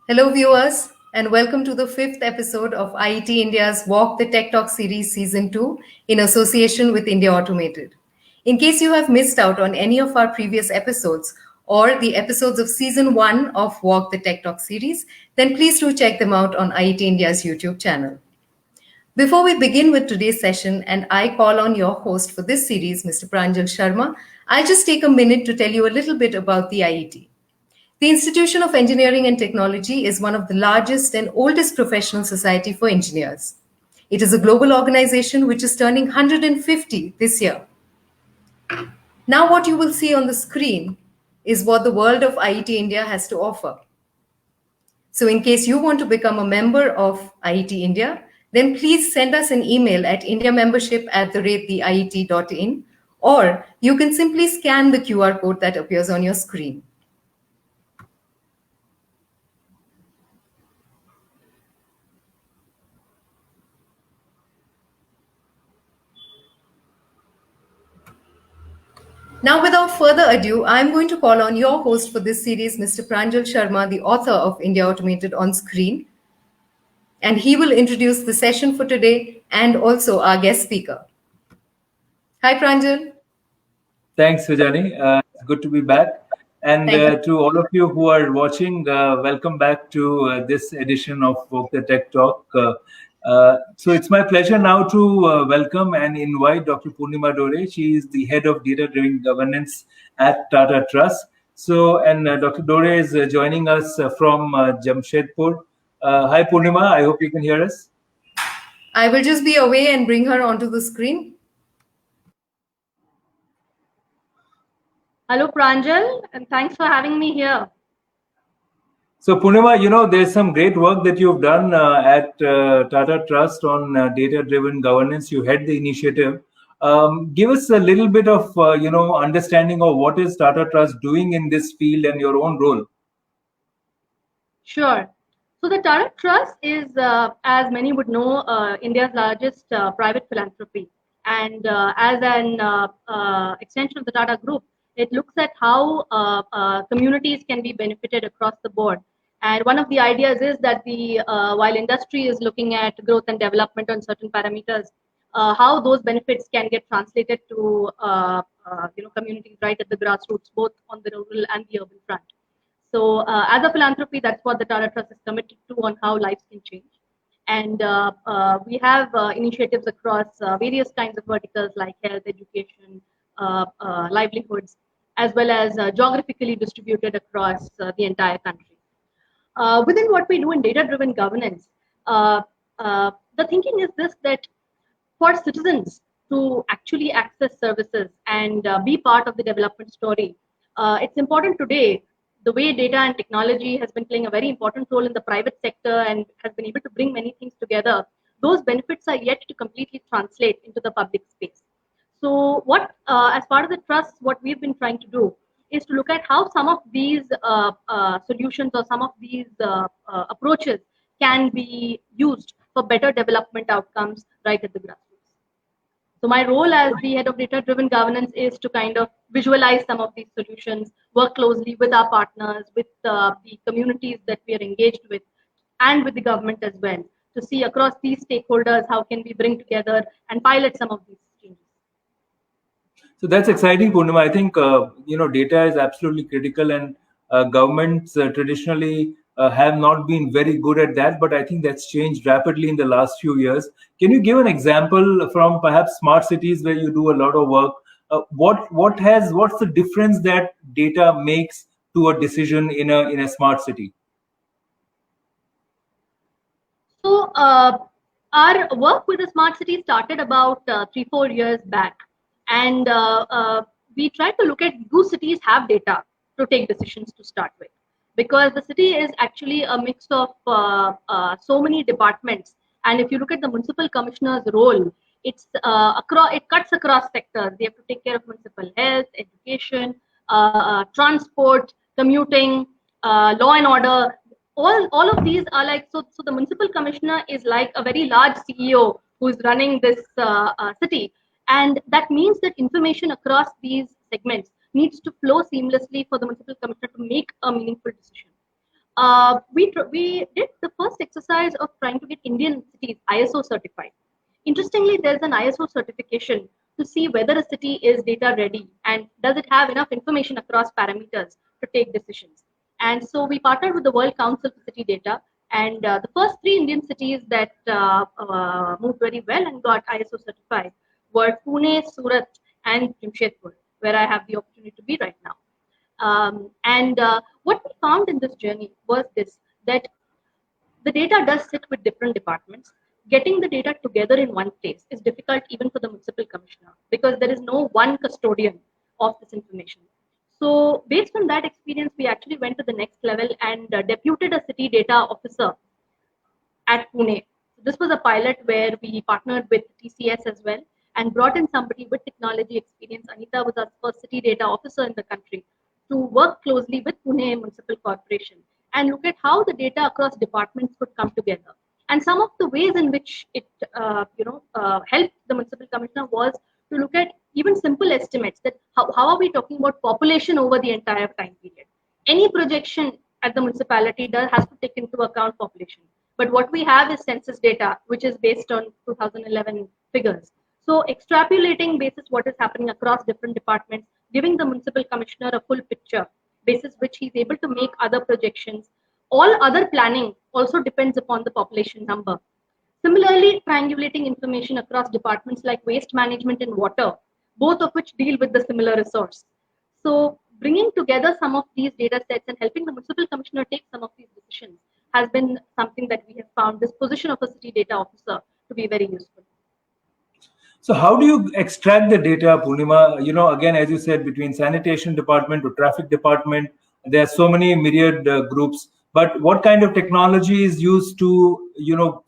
Hello, viewers, and welcome to the fifth episode of IET India's Walk the Tech Talk series, Season 2, in association with India Automated. In case you have missed out on any of our previous episodes or the episodes of Season 1 of Walk the Tech Talk series, then please do check them out on IET India's YouTube channel. Before we begin with today's session, and I call on your host for this series, Mr. Pranjal Sharma, I'll just take a minute to tell you a little bit about the IET. The Institution of Engineering and Technology is one of the largest and oldest professional society for engineers. It is a global organization which is turning 150 this year. Now what you will see on the screen is what the world of IET India has to offer. So in case you want to become a member of IET India, then please send us an email at indiamembership@theiet.in, or you can simply scan the QR code that appears on your screen. Now, without further ado, I'm going to call on your host for this series, Mr. Pranjal Sharma, the author of India Automated on Screen. And he will introduce the session for today and also our guest speaker. Hi, Pranjal. Thanks, Vijani. It's good to be back. And to all of you who are watching, welcome back to this edition of Walk the Tech Talk. So it's my pleasure now to welcome and invite Dr. Purnima Dore. She is the head of data-driven governance at Tata Trust. So, and Dr. Dore is joining us from Jamshedpur. Hi, Purnima. I hope you can hear us. I will just be away and bring her onto the screen. Hello, Pranjal, and thanks for having me here. So, Purnima, you know, there's some great work that you've done at Tata Trust on data-driven governance. You had the initiative. Give us a little bit of, understanding of what is Tata Trust doing in this field and your own role. Sure. So the Tata Trust is, as many would know, India's largest private philanthropy. And as an extension of the Tata Group, it looks at how communities can be benefited across the board. And one of the ideas is that while industry is looking at growth and development on certain parameters, how those benefits can get translated to communities right at the grassroots, both on the rural and the urban front. So as a philanthropy, that's what the Tata Trust is committed to, on how lives can change. And we have initiatives across various kinds of verticals like health, education, livelihoods, as well as geographically distributed across the entire country. Within what we do in data-driven governance, the thinking is this, that for citizens to actually access services and be part of the development story, it's important today, the way data and technology has been playing a very important role in the private sector and has been able to bring many things together, those benefits are yet to completely translate into the public space. So what, as part of the trust, what we've been trying to do is to look at how some of these solutions or some of these approaches can be used for better development outcomes right at the grassroots. So my role as the head of data-driven governance is to kind of visualize some of these solutions, work closely with our partners, with the communities that we are engaged with, and with the government as well, to see across these stakeholders how can we bring together and pilot some of these changes. So that's exciting, Purnima. I think data is absolutely critical, and governments traditionally have not been very good at that. But I think that's changed rapidly in the last few years. Can you give an example from perhaps smart cities where you do a lot of work? What's the difference that data makes to a decision in a smart city? So our work with the smart city started about 3-4 years back. And we try to look at, do cities have data to take decisions to start with? Because the city is actually a mix of so many departments. And if you look at the municipal commissioner's role, it cuts across sectors. They have to take care of municipal health, education, transport, commuting, law and order. All of these are like, so the municipal commissioner is like a very large CEO who's running this city. And that means that information across these segments needs to flow seamlessly for the municipal commissioner to make a meaningful decision. we did the first exercise of trying to get Indian cities ISO certified. Interestingly, there's an ISO certification to see whether a city is data ready and does it have enough information across parameters to take decisions. And so we partnered with the World Council for City Data, and the first 3 Indian cities that moved very well and got ISO certified were Pune, Surat, and Jamshedpur, where I have the opportunity to be right now. What we found in this journey was this, that the data does sit with different departments. Getting the data together in one place is difficult even for the municipal commissioner because there is no one custodian of this information. So based on that experience, we actually went to the next level and deputed a city data officer at Pune. This was a pilot where we partnered with TCS as well and brought in somebody with technology experience. Anita was our first city data officer in the country to work closely with Pune Municipal Corporation and look at how the data across departments could come together. And some of the ways in which it helped the municipal commissioner was to look at even simple estimates, that how are we talking about population over the entire time period. Any projection at the municipality has to take into account population. But what we have is census data, which is based on 2011 figures. So extrapolating basis what is happening across different departments, giving the municipal commissioner a full picture, basis which he's able to make other projections. All other planning also depends upon the population number. Similarly, triangulating information across departments like waste management and water, both of which deal with the similar resource. So bringing together some of these data sets and helping the municipal commissioner take some of these decisions has been something that we have found this position of a city data officer to be very useful. So how do you extract the data, Purnima? Again, as you said, between sanitation department to traffic department, there are so many myriad groups. But what kind of technology is used to,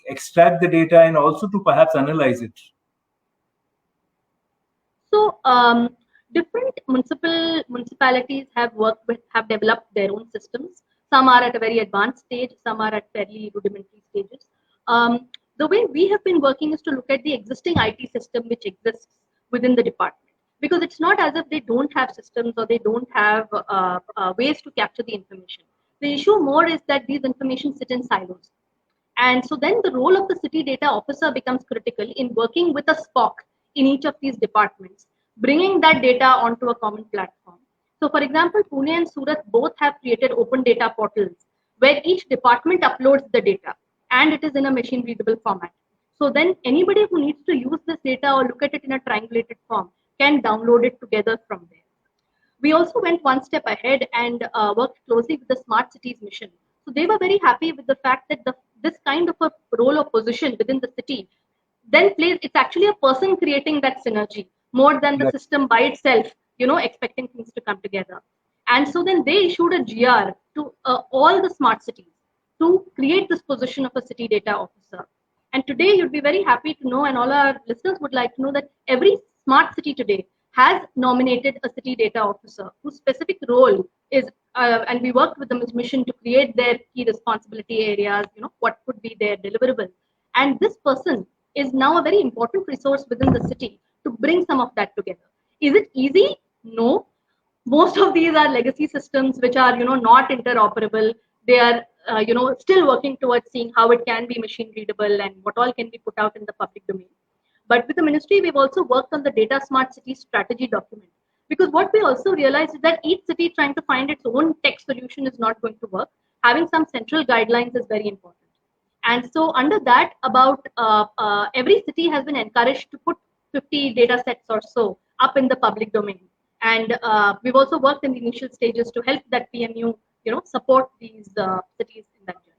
extract the data and also to perhaps analyze it? So different municipalities have developed their own systems. Some are at a very advanced stage, some are at fairly rudimentary stages. The way we have been working is to look at the existing IT system which exists within the department, because it's not as if they don't have systems or they don't have ways to capture the information. The issue more is that these information sit in silos. And so then the role of the city data officer becomes critical in working with a SPOC in each of these departments, bringing that data onto a common platform. So for example, Pune and Surat both have created open data portals where each department uploads the data and it is in a machine readable format. So then anybody who needs to use this data or look at it in a triangulated form can download it together from there. We also went one step ahead and worked closely with the Smart Cities mission. So they were very happy with the fact that this kind of a role or position within the city then plays, it's actually a person creating that synergy more than the system by itself, expecting things to come together. And so then they issued a GR to all the smart cities to create this position of a city data officer. And today you'd be very happy to know, and all our listeners would like to know, that every smart city today has nominated a city data officer whose specific role is, and we worked with the mission to create their key responsibility areas, what could be their deliverable. And this person is now a very important resource within the city to bring some of that together. Is it easy? No. Most of these are legacy systems which are, not interoperable. They are, still working towards seeing how it can be machine readable and what all can be put out in the public domain. But with the ministry, we've also worked on the Data Smart City strategy document. Because what we also realized is that each city trying to find its own tech solution is not going to work. Having some central guidelines is very important. And so under that, about every city has been encouraged to put 50 data sets or so up in the public domain. And we've also worked in the initial stages to help that PMU, support these cities in that journey.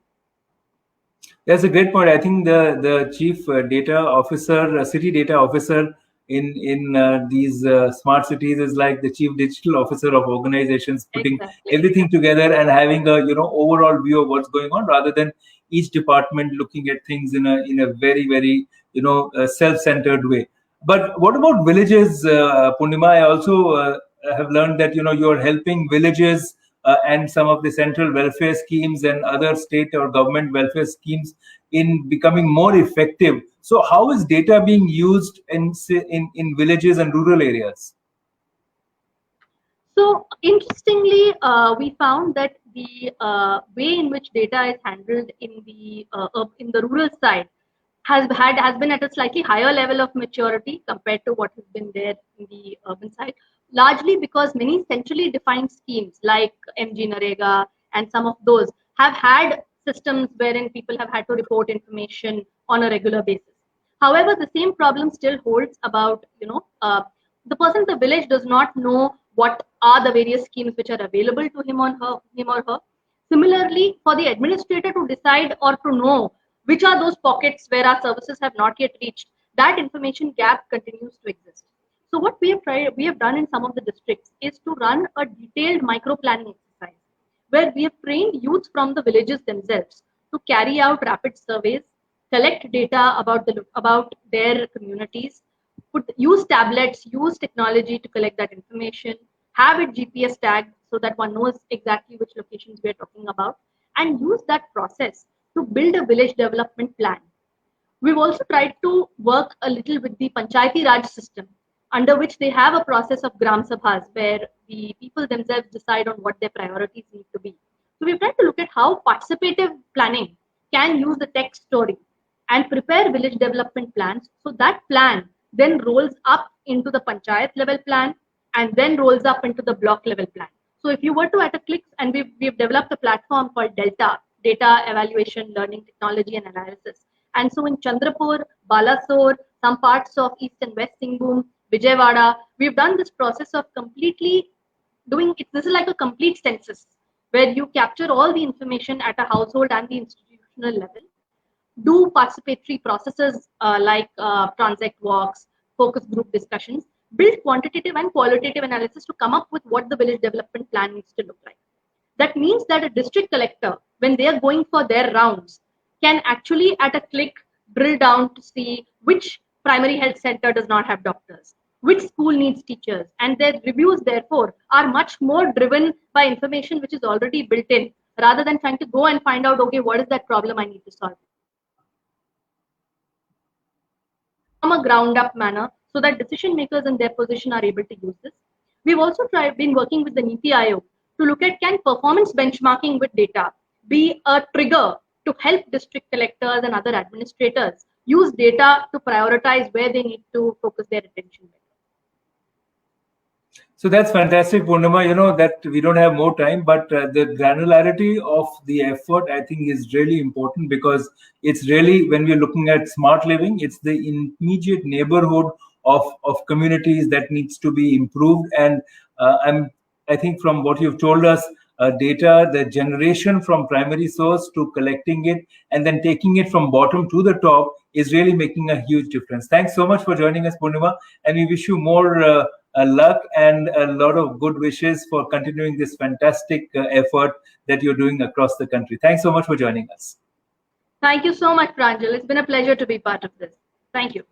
That's a great point. I think the chief data officer, city data officer in these smart cities is like the chief digital officer of organizations, putting everything together and having a overall view of what's going on, rather than each department looking at things in a very, very self-centered way. But what about villages, Purnima? I also have learned that you're helping villages and some of the central welfare schemes and other state or government welfare schemes in becoming more effective. So how is data being used in villages and rural areas? So interestingly, we found that the way in which data is handled in the rural side has been at a slightly higher level of maturity compared to what has been there in the urban side, largely because many centrally defined schemes like MG Narega and some of those have had systems wherein people have had to report information on a regular basis. However, the same problem still holds about, the person in the village does not know what are the various schemes which are available to him or her. Similarly, for the administrator to decide or to know which are those pockets where our services have not yet reached, that information gap continues to exist. So what we have done in some of the districts is to run a detailed micro planning exercise where we have trained youth from the villages themselves to carry out rapid surveys, collect data about their communities, use tablets, use technology to collect that information, have it GPS tagged so that one knows exactly which locations we are talking about, and use that process to build a village development plan. We've also tried to work a little with the Panchayati Raj system, under which they have a process of Gram Sabhas where the people themselves decide on what their priorities need to be. So we've tried to look at how participative planning can use the tech story and prepare village development plans. So that plan then rolls up into the panchayat level plan and then rolls up into the block level plan. So if you were to at a click, and we've developed a platform called Delta, Data Evaluation, Learning, Technology and Analysis. And so in Chandrapur, Balasore, some parts of East and West Singhbhum, Vijayawada, we've done this process of completely doing it. This is like a complete census where you capture all the information at a household and the institutional level, do participatory processes like transact walks, focus group discussions, build quantitative and qualitative analysis to come up with what the village development plan needs to look like. That means that a district collector, when they are going for their rounds, can actually at a click drill down to see which primary health center does not have doctors, which school needs teachers, and their reviews therefore are much more driven by information which is already built in, rather than trying to go and find out, okay, what is that problem I need to solve from a ground up manner, so that decision makers in their position are able to use this. We've also been working with the Niti Aayog to look at, can performance benchmarking with data be a trigger to help district collectors and other administrators use data to prioritize where they need to focus their attention. So that's fantastic, Purnima. You know that we don't have more time, but the granularity of the effort, I think, is really important, because it's really, when we're looking at smart living, it's the immediate neighborhood of communities that needs to be improved. And I think from what you've told us, data, the generation from primary source to collecting it and then taking it from bottom to the top is really making a huge difference. Thanks so much for joining us, Purnima, and we wish you more luck and a lot of good wishes for continuing this fantastic effort that you're doing across the country. Thanks so much for joining us. Thank you so much, Pranjal. It's been a pleasure to be part of this. Thank you.